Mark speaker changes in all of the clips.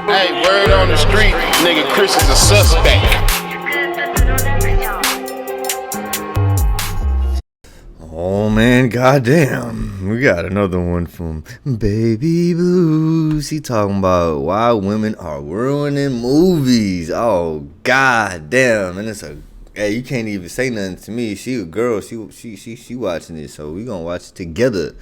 Speaker 1: Hey, word on the street, nigga, Kris is a suspect.
Speaker 2: Oh man, goddamn. We got another one from Baby Blues. He talking about why women are ruining movies. Oh goddamn. And it's a hey, you can't even say nothing to me. She a girl, she watching it, so we gonna watch it together.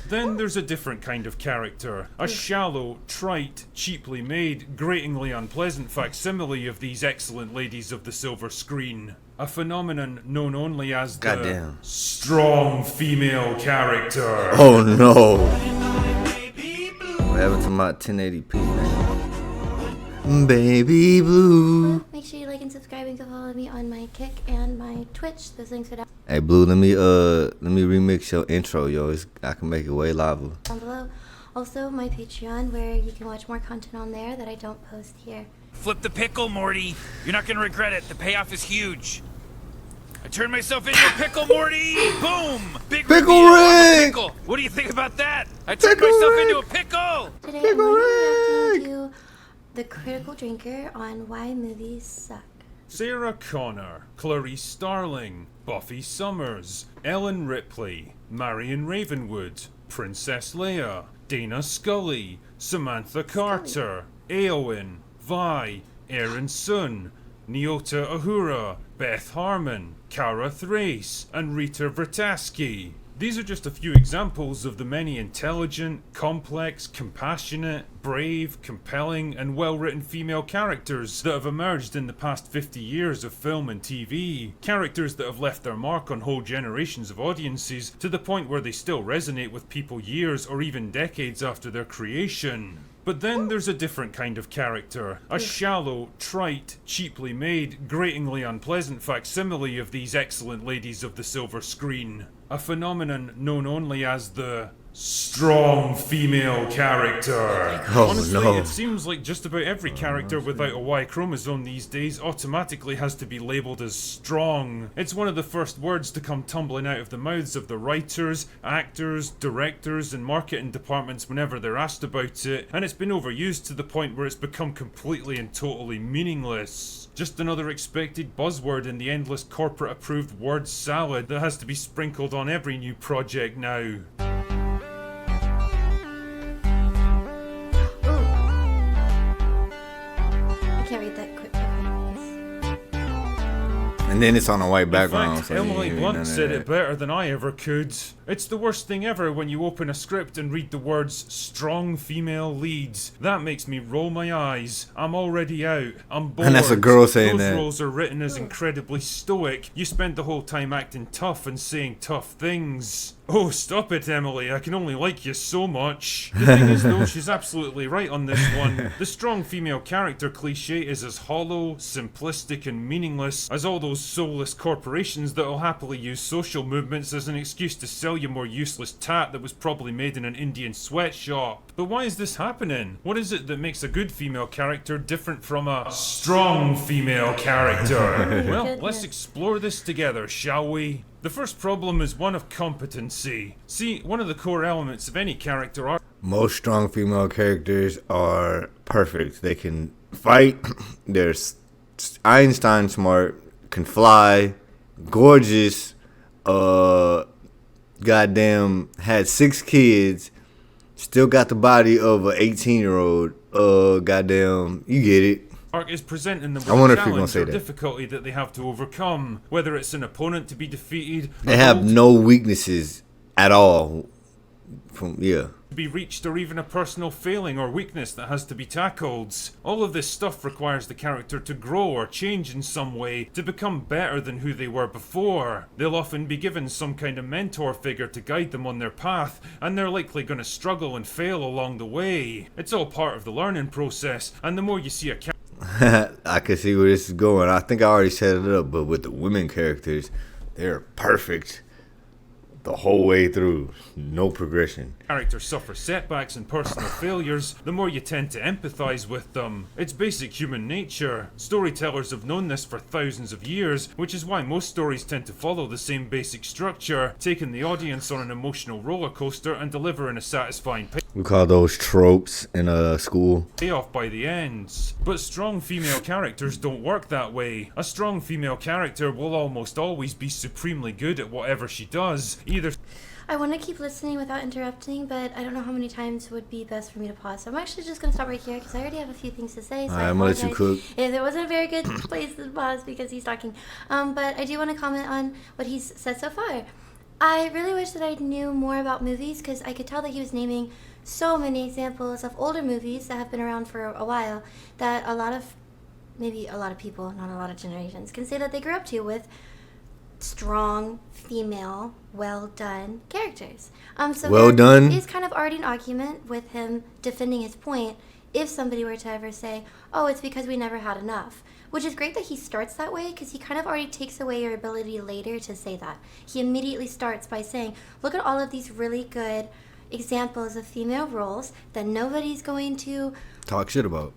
Speaker 3: Then there's a different kind of character. A shallow, trite, cheaply made, gratingly unpleasant facsimile of these excellent ladies of the silver screen. A phenomenon known only as the strong female character.
Speaker 2: Oh no. What happened to my 1080p, man? Baby Blue.
Speaker 4: Make sure you like and subscribe and go follow me on my Kick and my Twitch. Those links are down
Speaker 2: Hey Blue, let me remix your intro, yo. I can make it way live.
Speaker 4: down below. Also, my Patreon, where you can watch more content on there that I don't post here.
Speaker 5: Flip the pickle, Morty. You're not gonna regret it. The payoff is huge. I turned myself into a pickle, Morty. Boom! Big
Speaker 2: Pickle
Speaker 5: reveal. I'm a
Speaker 2: ring!
Speaker 5: pickle. What do you think about that? I turned myself into a pickle.
Speaker 4: Today, I'm going to be reacting to The Critical Drinker on why movies suck.
Speaker 3: Sarah Connor, Clarice Starling, Buffy Summers, Ellen Ripley, Marion Ravenwood, Princess Leia, Dana Scully, Samantha Carter, Eowyn, Vi, Aaron Sun, Nyota Uhura, Beth Harmon, Cara Thrace, and Rita Vrataski. These are just a few examples of the many intelligent, complex, compassionate, brave, compelling, and well-written female characters that have emerged in the past 50 years of film and TV. Characters that have left their mark on whole generations of audiences to the point where they still resonate with people years or even decades after their creation. But then there's a different kind of character. A shallow, trite, cheaply made, gratingly unpleasant facsimile of these excellent ladies of the silver screen. A phenomenon known only as the strong female character.
Speaker 2: Oh,
Speaker 3: Honestly,
Speaker 2: no.
Speaker 3: it seems like just about every character without a Y chromosome these days automatically has to be labelled as strong. It's one of the first words to come tumbling out of the mouths of the writers, actors, directors, and marketing departments whenever they're asked about it, and it's been overused to the point where it's become completely and totally meaningless. Just another expected buzzword in the endless corporate approved word salad that has to be sprinkled on every new project now.
Speaker 4: I can't read that quick.
Speaker 2: And then it's on a white background.
Speaker 3: In fact,
Speaker 2: so you
Speaker 3: Emily
Speaker 2: ain't hear
Speaker 3: Blunt
Speaker 2: none of
Speaker 3: said
Speaker 2: that.
Speaker 3: it better than I ever could. It's the worst thing ever when you open a script and read the words strong female leads. That makes me roll my eyes. I'm already out. I'm bored.
Speaker 2: And that's a girl saying
Speaker 3: Those
Speaker 2: that.
Speaker 3: roles are written as incredibly stoic. You spend the whole time acting tough and saying tough things. Oh, stop it, Emily. I can only like you so much. The thing is, though, she's absolutely right on this one. The strong female character cliche is as hollow, simplistic, and meaningless as all those soulless corporations that'll happily use social movements as an excuse to sell you more useless tat that was probably made in an Indian sweatshop. But why is this happening? What is it that makes a good female character different from a strong female character? Well, let's explore this together, shall we? The first problem is one of competency. See, one of the core elements of any character are
Speaker 2: Most strong female characters are perfect. They can fight. They're Einstein smart. Can fly. Gorgeous. Goddamn. Had 6 kids. Still got the body of an 18-year-old. Goddamn. You get it.
Speaker 3: arc is presenting them with
Speaker 2: I wonder
Speaker 3: a
Speaker 2: if you're gonna
Speaker 3: challenge
Speaker 2: say
Speaker 3: or
Speaker 2: that.
Speaker 3: difficulty that they have to overcome, whether it's an opponent to be defeated,
Speaker 2: They
Speaker 3: a
Speaker 2: have
Speaker 3: goal
Speaker 2: no weaknesses at all.
Speaker 3: to be reached, or even a personal failing or weakness that has to be tackled. All of this stuff requires the character to grow or change in some way to become better than who they were before. They'll often be given some kind of mentor figure to guide them on their path, and they're likely going to struggle and fail along the way. It's all part of the learning process, and the more you see a character
Speaker 2: I can see where this is going. I think I already set it up, but with the women characters, they're perfect the whole way through. No progression.
Speaker 3: suffer setbacks and personal failures, the more you tend to empathize with them. It's basic human nature. Storytellers have known this for thousands of years, which is why most stories tend to follow the same basic structure, taking the audience on an emotional roller coaster and delivering a satisfying
Speaker 2: We call those tropes in school.
Speaker 3: payoff by the end. But strong female characters don't work that way. A strong female character will almost always be supremely good at whatever she does, either
Speaker 4: I want to keep listening without interrupting, but I don't know how many times would be best for me to pause. So I'm actually just going to stop right here because I already have a few things to say. So
Speaker 2: Alright, I'm gonna let you cook.
Speaker 4: If there wasn't a very good place to pause because he's talking. But I do want to comment on what he's said so far. I really wish that I knew more about movies because I could tell that he was naming so many examples of older movies that have been around for a while that maybe a lot of people, not a lot of generations, can say that they grew up to with strong female well done characters. So
Speaker 2: Well done.
Speaker 4: is kind of already an argument with him defending his point if somebody were to ever say, oh, it's because we never had enough, which is great that he starts that way because he kind of already takes away your ability later to say that. He immediately starts by saying, look at all of these really good examples of female roles that nobody's going to
Speaker 2: Talk shit about.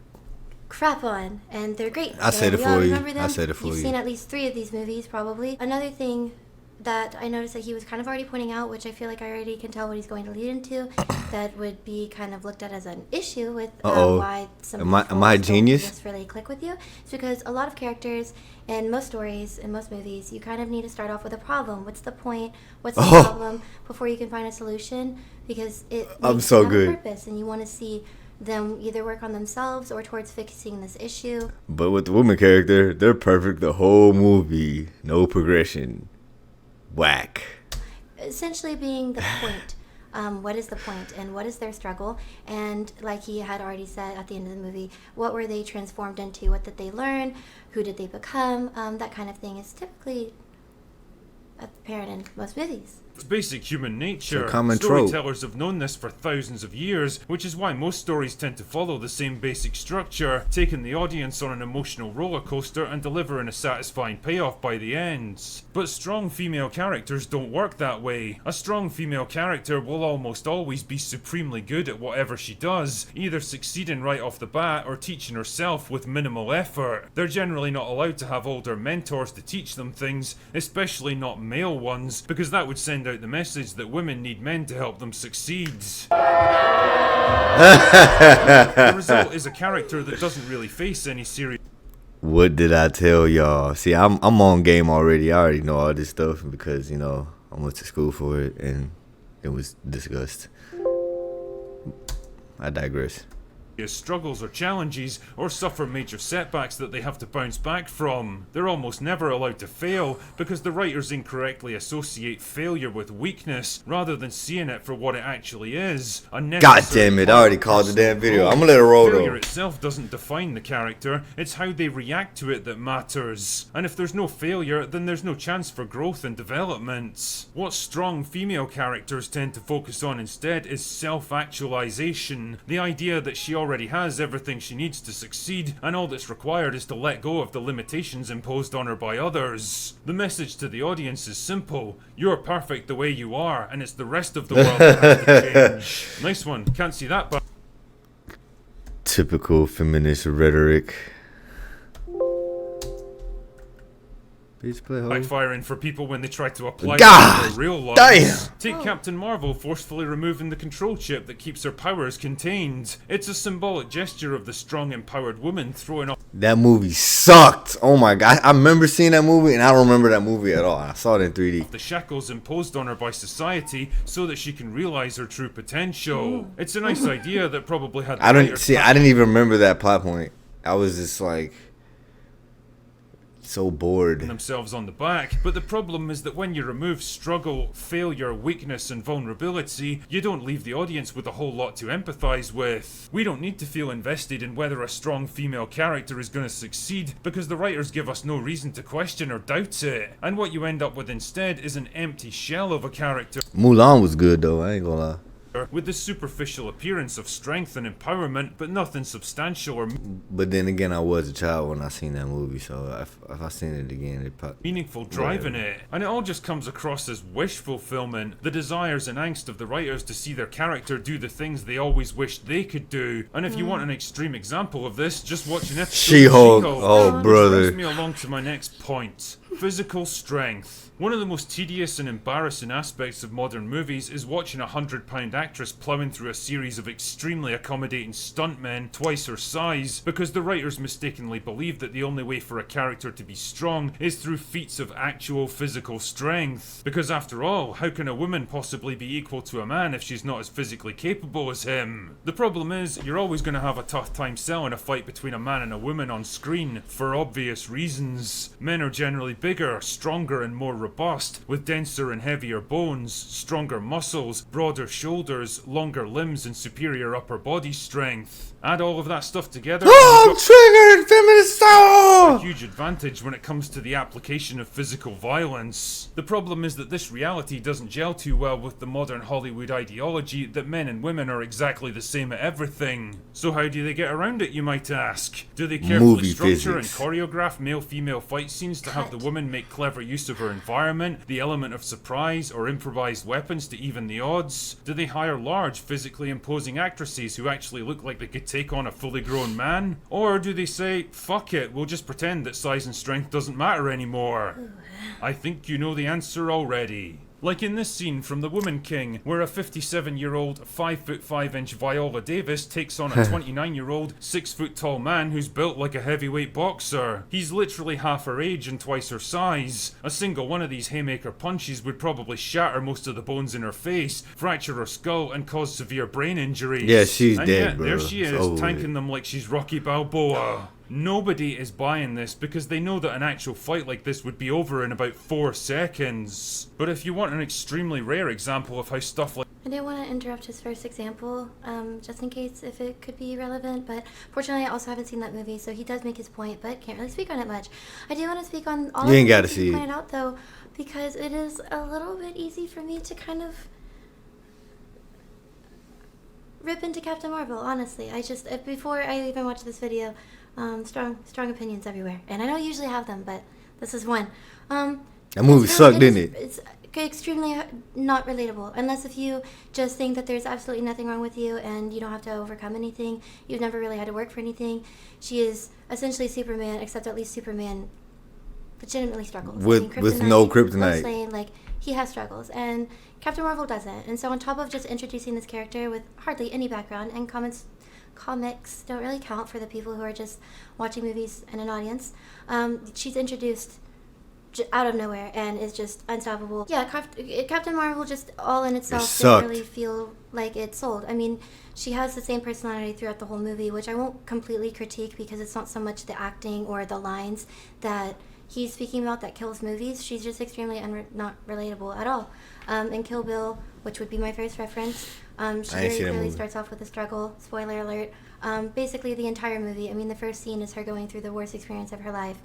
Speaker 4: crap on, and they're great.
Speaker 2: I said
Speaker 4: And
Speaker 2: it
Speaker 4: we all
Speaker 2: for you.
Speaker 4: remember them.
Speaker 2: I said it for
Speaker 4: You've
Speaker 2: you.
Speaker 4: seen at least 3 of these movies, probably. Another thing that I noticed that he was kind of already pointing out, which I feel like I already can tell what he's going to lead into, that would be kind of looked at as an issue with why some
Speaker 2: Am I
Speaker 4: roles
Speaker 2: genius?
Speaker 4: don't just really click with you. It's because a lot of characters in most stories, in most movies, you kind of need to start off with a problem. What's the point? What's the problem before you can find a solution? Because
Speaker 2: I'm
Speaker 4: needs
Speaker 2: so
Speaker 4: to have
Speaker 2: good.
Speaker 4: a purpose, and you want to see them either work on themselves or towards fixing this issue.
Speaker 2: But with the woman character, they're perfect the whole movie. No progression. Whack.
Speaker 4: Essentially being the point. What is the point and what is their struggle? And like he had already said at the end of the movie, what were they transformed into? What did they learn? Who did they become? That kind of thing is typically apparent in most movies.
Speaker 3: It's basic human nature.
Speaker 2: It's a common trope.
Speaker 3: Storytellers have known this for thousands of years, which is why most stories tend to follow the same basic structure, taking the audience on an emotional roller coaster and delivering a satisfying payoff by the end. But strong female characters don't work that way. A strong female character will almost always be supremely good at whatever she does, either succeeding right off the bat or teaching herself with minimal effort. They're generally not allowed to have older mentors to teach them things, especially not male ones, because that would send out the message that women need men to help them succeed. The result is a character that doesn't really face any serious
Speaker 2: What did I tell y'all? See, I'm on game already. I already know all this stuff because, you know, I went to school for it and it was discussed. I digress.
Speaker 3: struggles or challenges, or suffer major setbacks that they have to bounce back from. They're almost never allowed to fail because the writers incorrectly associate failure with weakness rather than seeing it for what it actually is.
Speaker 2: God damn it, I already called the damn video. I'm gonna let it roll though.
Speaker 3: Failure itself doesn't define the character, it's how they react to it that matters. And if there's no failure, then there's no chance for growth and development. What strong female characters tend to focus on instead is self-actualization, the idea that she already has everything she needs to succeed, and all that's required is to let go of the limitations imposed on her by others. The message to the audience is simple: you're perfect the way you are, and it's the rest of the world that has to change. Nice one, can't see that, but
Speaker 2: Typical feminist rhetoric. Bitch, play hoe.
Speaker 3: backfiring for people when they try to apply
Speaker 2: God
Speaker 3: it to their real lives.
Speaker 2: damn!
Speaker 3: Take Captain Marvel forcefully removing the control chip that keeps her powers contained. It's a symbolic gesture of the strong, empowered woman throwing off
Speaker 2: That movie sucked. Oh my god. I remember seeing that movie and I don't remember that movie at all. I saw it in 3D.
Speaker 3: the shackles imposed on her by society so that she can realize her true potential. It's a nice idea that probably had the
Speaker 2: I don't
Speaker 3: writers
Speaker 2: see, I didn't even remember that plot point. I was just like so bored.
Speaker 3: themselves on the back, but the problem is that when you remove struggle, failure, weakness and vulnerability, you don't leave the audience with a whole lot to empathize with. We don't need to feel invested in whether a strong female character is going to succeed because the writers give us no reason to question or doubt it, and what you end up with instead is an empty shell of a character
Speaker 2: Mulan was good though, I ain't gonna lie.
Speaker 3: with the superficial appearance of strength and empowerment, but nothing substantial or
Speaker 2: But then again, I was a child when I seen that movie, so if I seen it again, it probably
Speaker 3: meaningful drive in it. And it all just comes across as wish fulfillment, the desires and angst of the writers to see their character do the things they always wished they could do. And if you want an extreme example of this, just watch an episode
Speaker 2: She-Hulk.
Speaker 3: of She-Hulk.
Speaker 2: Oh,
Speaker 3: Which
Speaker 2: brother.
Speaker 3: brings me along to my next point. Physical strength. One of the most tedious and embarrassing aspects of modern movies is watching a 100-pound actress plowing through a series of extremely accommodating stuntmen twice her size because the writers mistakenly believe that the only way for a character to be strong is through feats of actual physical strength. Because after all, how can a woman possibly be equal to a man if she's not as physically capable as him? The problem is, you're always going to have a tough time selling a fight between a man and a woman on screen for obvious reasons. Men are generally bigger, stronger and more robust, with denser and heavier bones, stronger muscles, broader shoulders, longer limbs and superior upper body strength. Add all of that stuff together
Speaker 2: Oh, I'm triggered! Feminist
Speaker 3: a
Speaker 2: style!
Speaker 3: huge advantage when it comes to the application of physical violence. The problem is that this reality doesn't gel too well with the modern Hollywood ideology that men and women are exactly the same at everything. So how do they get around it, you might ask? Do they carefully
Speaker 2: Movie
Speaker 3: structure
Speaker 2: physics.
Speaker 3: and choreograph male-female fight scenes to have the woman make clever use of her environment, the element of surprise or improvised weapons to even the odds? Do they hire large, physically imposing actresses who actually look like they could take on a fully grown man? Or do they say, fuck it, we'll just pretend that size and strength doesn't matter anymore? I think you know the answer already. Like in this scene from The Woman King, where a 57-year-old, 5'5" Viola Davis takes on a 29-year-old, 6-foot tall man who's built like a heavyweight boxer. He's literally half her age and twice her size. A single one of these haymaker punches would probably shatter most of the bones in her face, fracture her skull, and cause severe brain injuries.
Speaker 2: Yeah, she's
Speaker 3: and
Speaker 2: dead,
Speaker 3: yet,
Speaker 2: bro.
Speaker 3: there she
Speaker 2: It's
Speaker 3: is,
Speaker 2: over
Speaker 3: tanking
Speaker 2: with.
Speaker 3: them like she's Rocky Balboa. Nobody is buying this because they know that an actual fight like this would be over in about 4 seconds. But if you want an extremely rare example of how stuff like
Speaker 4: I didn't want to interrupt his first example, just in case if it could be relevant, but fortunately I also haven't seen that movie, so he does make his point, but can't really speak on it much. I do want to speak on all
Speaker 2: You ain't
Speaker 4: of the
Speaker 2: gotta
Speaker 4: things
Speaker 2: see
Speaker 4: you
Speaker 2: it.
Speaker 4: pointed out, though, because it is a little bit easy for me to kind of rip into Captain Marvel, honestly. I just, before I even watched this video, strong opinions everywhere. And I don't usually have them, but this is one.
Speaker 2: That movie sucked, didn't it?
Speaker 4: It's extremely not relatable, unless if you just think that there's absolutely nothing wrong with you and you don't have to overcome anything. You've never really had to work for anything. She is essentially Superman, except at least Superman legitimately struggles.
Speaker 2: With no kryptonite.
Speaker 4: Lois Lane, like, he has struggles, and Captain Marvel doesn't. And so on top of just introducing this character with hardly any background, and comics don't really count for the people who are just watching movies and an audience, she's introduced out of nowhere and is just unstoppable. Yeah, Captain Marvel just all in itself
Speaker 2: sucked.
Speaker 4: didn't really feel like it sold. I mean, she has the same personality throughout the whole movie, which I won't completely critique because it's not so much the acting or the lines that he's speaking about that kills movies. She's just extremely not relatable at all. In Kill Bill, which would be my first reference, she
Speaker 2: I ain't
Speaker 4: very
Speaker 2: seen that
Speaker 4: clearly
Speaker 2: movie.
Speaker 4: starts off with a struggle. Spoiler alert. Basically, the entire movie. I mean, the first scene is her going through the worst experience of her life.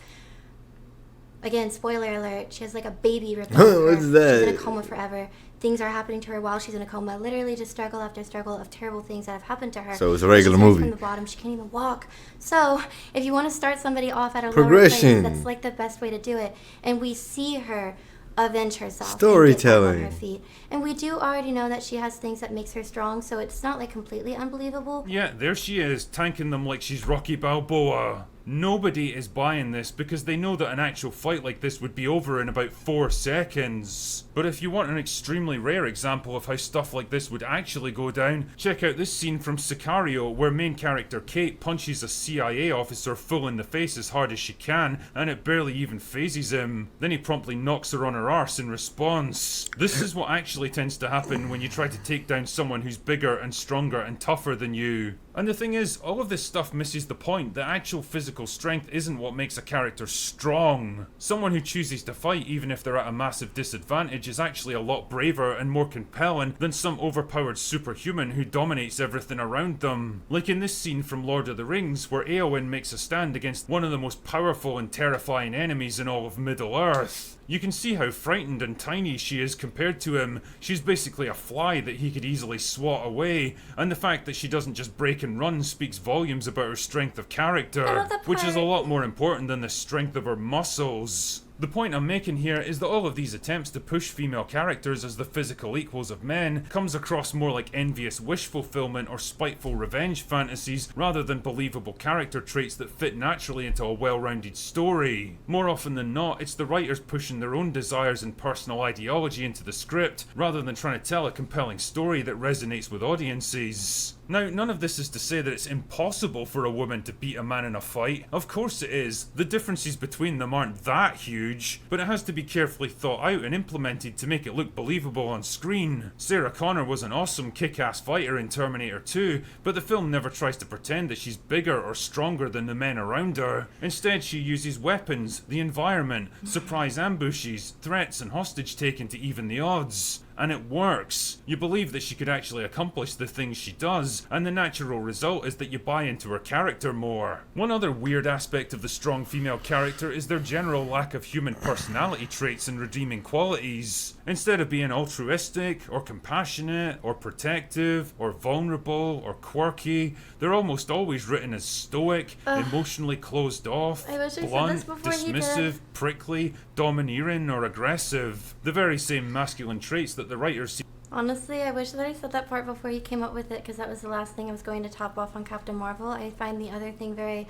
Speaker 4: Again, spoiler alert, she has like a baby ripped out of her.
Speaker 2: What's that?
Speaker 4: She's in a coma forever. Things are happening to her while she's in a coma. Literally just struggle after struggle of terrible things that have happened to her.
Speaker 2: So it's a regular
Speaker 4: She starts
Speaker 2: movie.
Speaker 4: from the bottom. She can't even walk. So if you want to start somebody off at a lower
Speaker 2: Progression.
Speaker 4: place, that's like the best way to do it. And we see her avenge herself. and
Speaker 2: Storytelling.
Speaker 4: get back on her feet. And we do already know that she has things that makes her strong, so it's not like completely unbelievable.
Speaker 3: Yeah, there she is, tanking them like she's Rocky Balboa. Nobody is buying this because they know that an actual fight like this would be over in about 4 seconds. But if you want an extremely rare example of how stuff like this would actually go down, check out this scene from Sicario where main character Kate punches a CIA officer full in the face as hard as she can, and it barely even phases him. Then he promptly knocks her on her arse in response. This is what actually tends to happen when you try to take down someone who's bigger and stronger and tougher than you. And the thing is, all of this stuff misses the point that actual physical strength isn't what makes a character strong. Someone who chooses to fight even if they're at a massive disadvantage is actually a lot braver and more compelling than some overpowered superhuman who dominates everything around them. Like in this scene from Lord of the Rings where Éowyn makes a stand against one of the most powerful and terrifying enemies in all of Middle-earth. You can see how frightened and tiny she is compared to him. She's basically a fly that he could easily swat away, and the fact that she doesn't just break and run speaks volumes about her strength of character,
Speaker 4: I love that
Speaker 3: which is a
Speaker 4: part.
Speaker 3: lot more important than the strength of her muscles. The point I'm making here is that all of these attempts to push female characters as the physical equals of men comes across more like envious wish fulfillment or spiteful revenge fantasies rather than believable character traits that fit naturally into a well-rounded story. More often than not, it's the writers pushing their own desires and personal ideology into the script rather than trying to tell a compelling story that resonates with audiences. Now, none of this is to say that it's impossible for a woman to beat a man in a fight. Of course it is. The differences between them aren't that huge, but it has to be carefully thought out and implemented to make it look believable on screen. Sarah Connor was an awesome kick-ass fighter in Terminator 2, but the film never tries to pretend that she's bigger or stronger than the men around her. Instead, she uses weapons, the environment, surprise ambushes, threats and hostage taking to even the odds. And it works. You believe that she could actually accomplish the things she does, and the natural result is that you buy into her character more. One other weird aspect of the strong female character is their general lack of human personality traits and redeeming qualities. Instead of being altruistic, or compassionate, or protective, or vulnerable, or quirky, they're almost always written as stoic, emotionally closed off,
Speaker 4: I wish I said
Speaker 3: blunt,
Speaker 4: this before he did.
Speaker 3: dismissive, prickly, domineering, or aggressive. The very same masculine traits that the writers
Speaker 4: Honestly, I wish that I said that part before you came up with it, because that was the last thing I was going to top off on Captain Marvel. I find the other thing very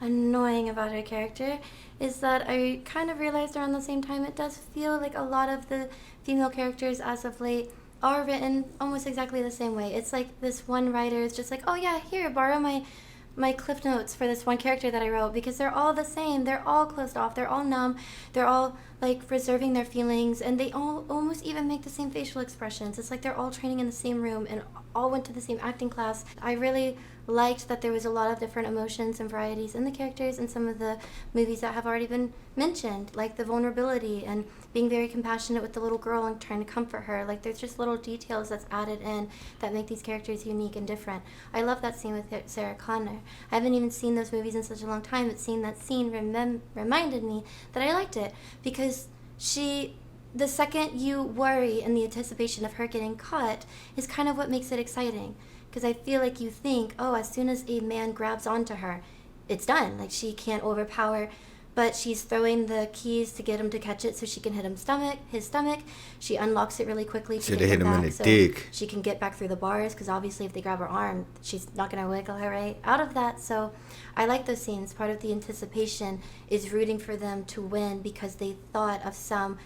Speaker 4: annoying about her character is that I kind of realized around the same time it does feel like a lot of the female characters as of late are written almost exactly the same way. It's like this one writer is just like, oh yeah, here, borrow my cliff notes for this one character that I wrote, because they're all the same. They're all closed off. They're all numb. They're all like reserving their feelings, and they all almost even make the same facial expressions. It's like they're all training in the same room and all went to the same acting class. I really liked that there was a lot of different emotions and varieties in the characters in some of the movies that have already been mentioned, like the vulnerability and being very compassionate with the little girl and trying to comfort her. Like there's just little details that's added in that make these characters unique and different. I love that scene with Sarah Connor. I haven't even seen those movies in such a long time, but seeing that scene reminded me that I liked it, because the second you worry in the anticipation of her getting caught is kind of what makes it exciting. Because I feel like you think, oh, as soon as a man grabs onto her, it's done. Like she can't overpower, but she's throwing the keys to get him to catch it so she can hit his stomach. She unlocks it really quickly to
Speaker 2: Should
Speaker 4: get
Speaker 2: have hit
Speaker 4: him
Speaker 2: him in
Speaker 4: back
Speaker 2: the
Speaker 4: so
Speaker 2: dick.
Speaker 4: she can get back through the bars, because obviously if they grab her arm, she's not going to wiggle her right out of that. So I like those scenes. Part of the anticipation is rooting for them to win because they thought of some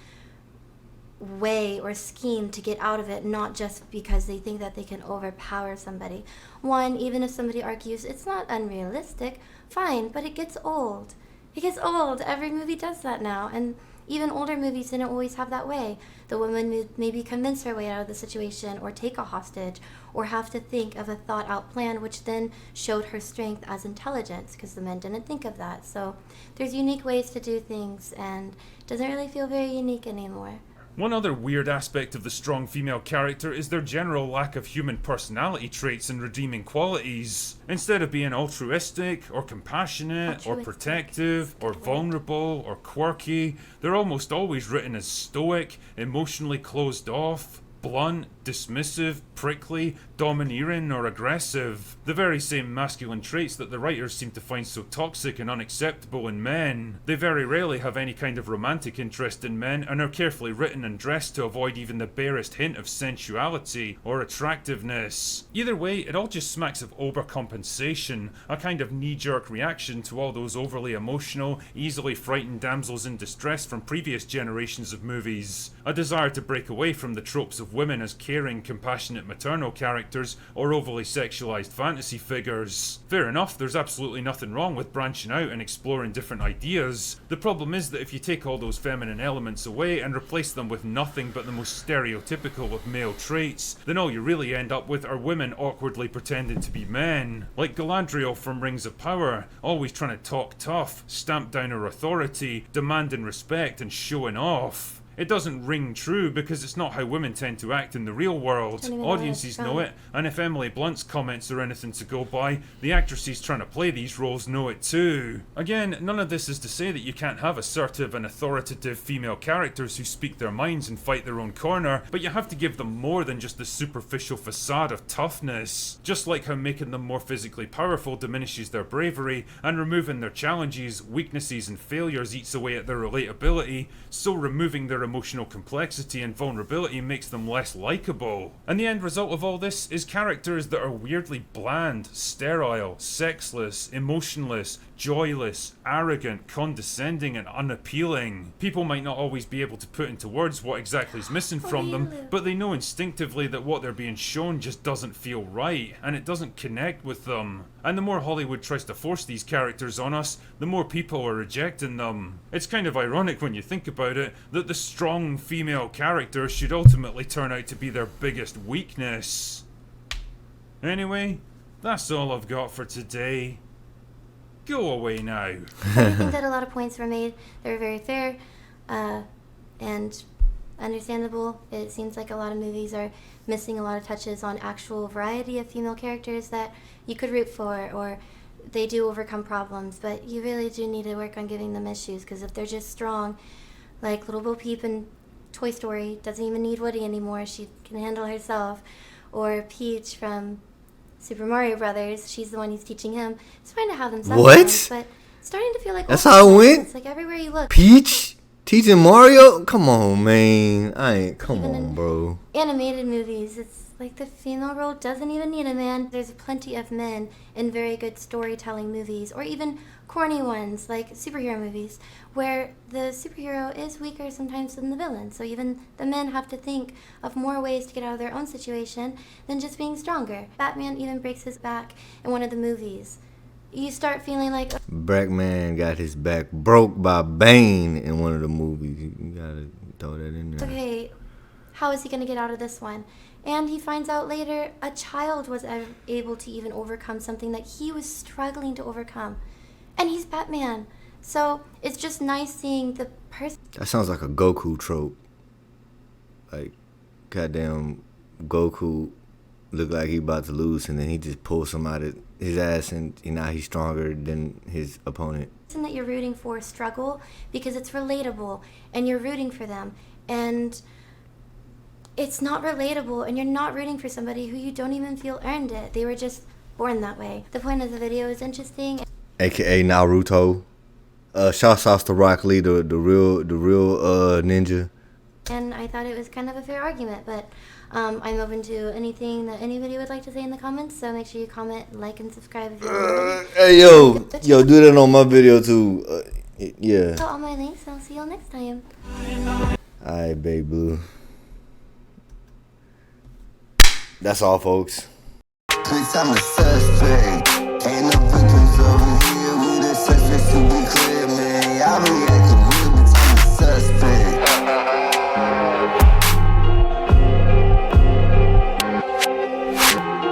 Speaker 4: way or scheme to get out of it, not just because they think that they can overpower somebody. One, even if somebody argues it's not unrealistic, fine, but it gets old. It gets old. Every movie does that now, and even older movies didn't always have that way. The woman would maybe convince her way out of the situation, or take a hostage, or have to think of a thought-out plan, which then showed her strength as intelligence, because the men didn't think of that. So there's unique ways to do things, and it doesn't really feel very unique anymore.
Speaker 3: One other weird aspect of the strong female character is their general lack of human personality traits and redeeming qualities. Instead of being altruistic, or compassionate, or protective, or vulnerable, or quirky, they're almost always written as stoic, emotionally closed off, blunt, dismissive, prickly, domineering, or aggressive. The very same masculine traits that the writers seem to find so toxic and unacceptable in men. They very rarely have any kind of romantic interest in men, and are carefully written and dressed to avoid even the barest hint of sensuality or attractiveness. Either way, it all just smacks of overcompensation, a kind of knee-jerk reaction to all those overly emotional, easily frightened damsels in distress from previous generations of movies. A desire to break away from the tropes of women as caring, compassionate maternal characters or overly sexualized fantasy figures. Fair enough, there's absolutely nothing wrong with branching out and exploring different ideas. The problem is that if you take all those feminine elements away and replace them with nothing but the most stereotypical of male traits, then all you really end up with are women awkwardly pretending to be men. Like Galadriel from Rings of Power, always trying to talk tough, stamp down her authority, demanding respect and showing off. It doesn't ring true because it's not how women tend to act in the real world.
Speaker 4: Don't even know
Speaker 3: Audiences
Speaker 4: that's
Speaker 3: know
Speaker 4: from.
Speaker 3: it, and if Emily Blunt's comments are anything to go by, the actresses trying to play these roles know it too. Again, none of this is to say that you can't have assertive and authoritative female characters who speak their minds and fight their own corner, but you have to give them more than just the superficial facade of toughness. Just like how making them more physically powerful diminishes their bravery, and removing their challenges, weaknesses and failures eats away at their relatability, so removing their emotional complexity and vulnerability makes them less likable. And the end result of all this is characters that are weirdly bland, sterile, sexless, emotionless, joyless, arrogant, condescending and unappealing. People might not always be able to put into words what exactly is missing from them, but they know instinctively that what they're being shown just doesn't feel right, and it doesn't connect with them. And the more Hollywood tries to force these characters on us, the more people are rejecting them. It's kind of ironic when you think about it, that the strong female character should ultimately turn out to be their biggest weakness. Anyway, that's all I've got for today. Go away now.
Speaker 4: I think that a lot of points were made. They were very fair and understandable. It seems like a lot of movies are missing a lot of touches on actual variety of female characters that you could root for, or they do overcome problems, but you really do need to work on giving them issues, because if they're just strong, like Little Bo Peep in Toy Story doesn't even need Woody anymore, she can handle herself, or Peach from Super Mario Brothers, she's the one who's teaching him. It's fine to have them sometimes, but it's starting to feel like
Speaker 2: That's how it went?
Speaker 4: It's like everywhere you look.
Speaker 2: Peach teaching Mario? Come on, man. Come on, bro.
Speaker 4: Animated movies, it's like the female role doesn't even need a man. There's plenty of men in very good storytelling movies, or even corny ones like superhero movies, where the superhero is weaker sometimes than the villain. So even the men have to think of more ways to get out of their own situation than just being stronger. Batman even breaks his back in one of the movies. You start feeling like,
Speaker 2: Batman got his back broke by Bane in one of the movies. You gotta throw that in there.
Speaker 4: okay, how is he going to get out of this one? And he finds out later a child was able to even overcome something that he was struggling to overcome. And he's Batman. So it's just nice seeing the person.
Speaker 2: That sounds like a Goku trope. Like, goddamn, Goku look like he about to lose, and then he just pulls some out of his ass, and now he's stronger than his opponent.
Speaker 4: That you're rooting for struggle because it's relatable and you're rooting for them. And it's not relatable, and you're not rooting for somebody who you don't even feel earned it. They were just born that way. The point of the video is interesting.
Speaker 2: AKA Naruto. Shouts out to Rock Lee, the real ninja.
Speaker 4: And I thought it was kind of a fair argument, but I'm open to anything that anybody would like to say in the comments, so make sure you comment, like, and subscribe if you want.
Speaker 2: Hey, yo, do that on my video too. Yeah.
Speaker 4: So all my links, and I'll see y'all next time.
Speaker 2: Alright, Babe Blue. That's all, folks.
Speaker 6: Kris, I'm a suspect. Ain't no